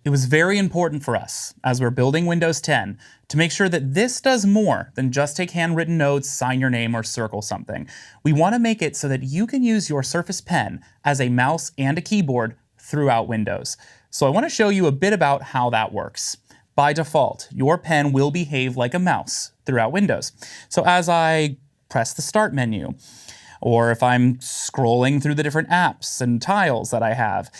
It was very important for us, as we're building Windows 10, to make sure that this does more than just take handwritten notes, sign your name, or circle something. We want to make it so that you can use your Surface Pen as a mouse and a keyboard throughout Windows. So I want to show you a bit about how that works. By default, your pen will behave like a mouse throughout Windows. So as I press the Start menu, or if I'm scrolling through the different apps and tiles that I have,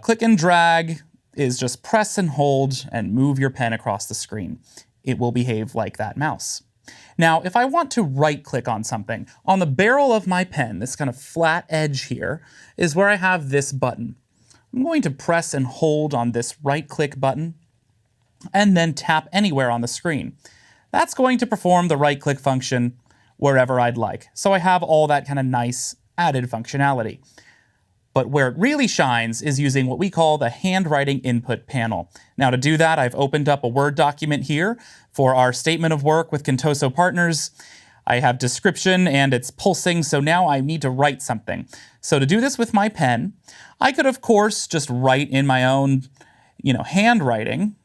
click and drag is just press and hold and move your pen across the screen. It will behave like that mouse. Now, if I want to right-click on something, on the barrel of my pen, this kind of flat edge here, is where I have this button. I'm going to press and hold on this right-click button, and then tap anywhere on the screen. That's going to perform the right-click function wherever I'd like. So I have all that kind of nice added functionality. But where it really shines is using what we call the handwriting input panel. Now to do that, I've opened up a Word document here for our statement of work with Contoso Partners. I have description and it's pulsing, so now I need to write something. So to do this with my pen, I could of course just write in my own, handwriting,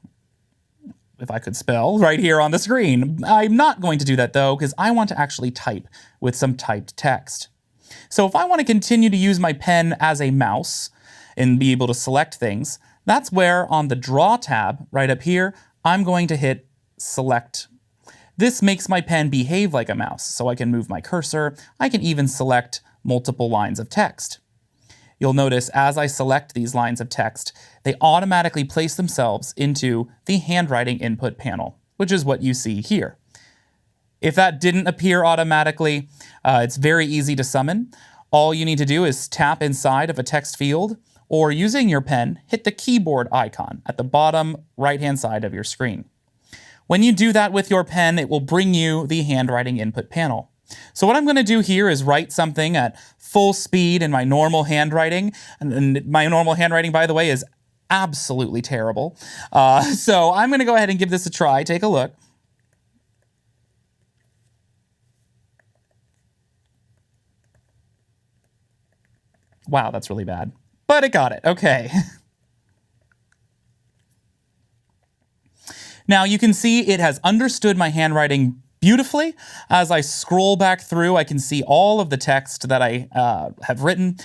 if I could spell, right here on the screen. I'm not going to do that though, because I want to actually type with some typed text. So if I want to continue to use my pen as a mouse and be able to select things, that's where on the Draw tab right up here, I'm going to hit Select. This makes my pen behave like a mouse, so I can move my cursor. I can even select multiple lines of text. You'll notice as I select these lines of text, they automatically place themselves into the handwriting input panel, which is what you see here. If that didn't appear automatically, it's very easy to summon. All you need to do is tap inside of a text field, or using your pen, hit the keyboard icon at the bottom right-hand side of your screen. When you do that with your pen, it will bring you the handwriting input panel. So what I'm going to do here is write something at full speed in my normal handwriting. And my normal handwriting, by the way, is absolutely terrible. So I'm going to go ahead and give this a try. Take a look. Wow, that's really bad. But it got it. Okay. Now you can see it has understood my handwriting beautifully. As I scroll back through, I can see all of the text that I have written.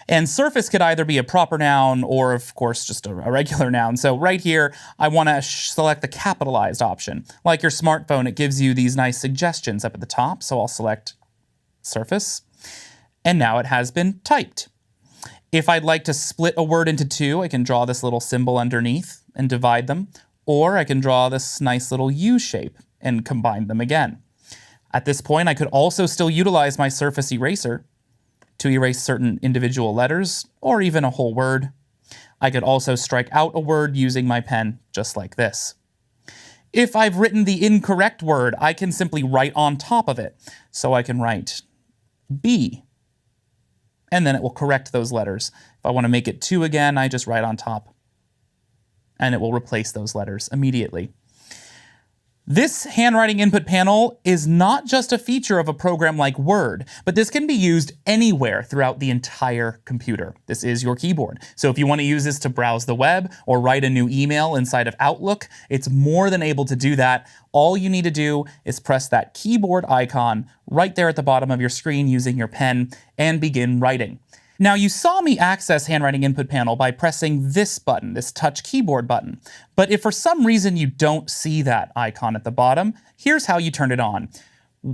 And Surface could either be a proper noun or, of course, just a regular noun. So right here, I want to select the capitalized option. Like your smartphone, it gives you these nice suggestions up at the top. So I'll select Surface. And now it has been typed. If I'd like to split a word into two, I can draw this little symbol underneath and divide them. Or I can draw this nice little U shape and combine them again. At this point, I could also still utilize my Surface Eraser to erase certain individual letters or even a whole word. I could also strike out a word using my pen just like this. If I've written the incorrect word, I can simply write on top of it. So I can write B, and then it will correct those letters. If I want to make it 2 again, I just write on top, and it will replace those letters immediately. This handwriting input panel is not just a feature of a program like Word, but this can be used anywhere throughout the entire computer. This is your keyboard. So if you want to use this to browse the web or write a new email inside of Outlook, it's more than able to do that. All you need to do is press that keyboard icon right there at the bottom of your screen using your pen and begin writing. Now you saw me access handwriting input panel by pressing this button, this touch keyboard button. But if for some reason you don't see that icon at the bottom, here's how you turn it on.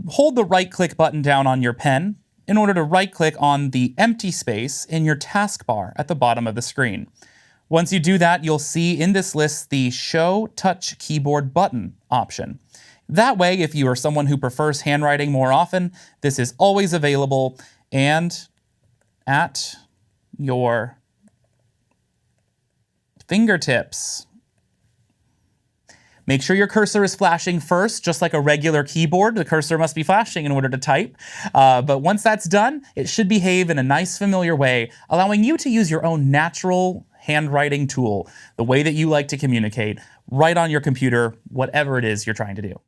Hold the right click button down on your pen in order to right click on the empty space in your taskbar at the bottom of the screen. Once you do that, you'll see in this list the Show Touch Keyboard Button option. That way, if you are someone who prefers handwriting more often, this is always available and at your fingertips. Make sure your cursor is flashing first, just like a regular keyboard. The cursor must be flashing in order to type. But once that's done, it should behave in a nice, familiar way, allowing you to use your own natural handwriting tool, the way that you like to communicate, right on your computer, whatever it is you're trying to do.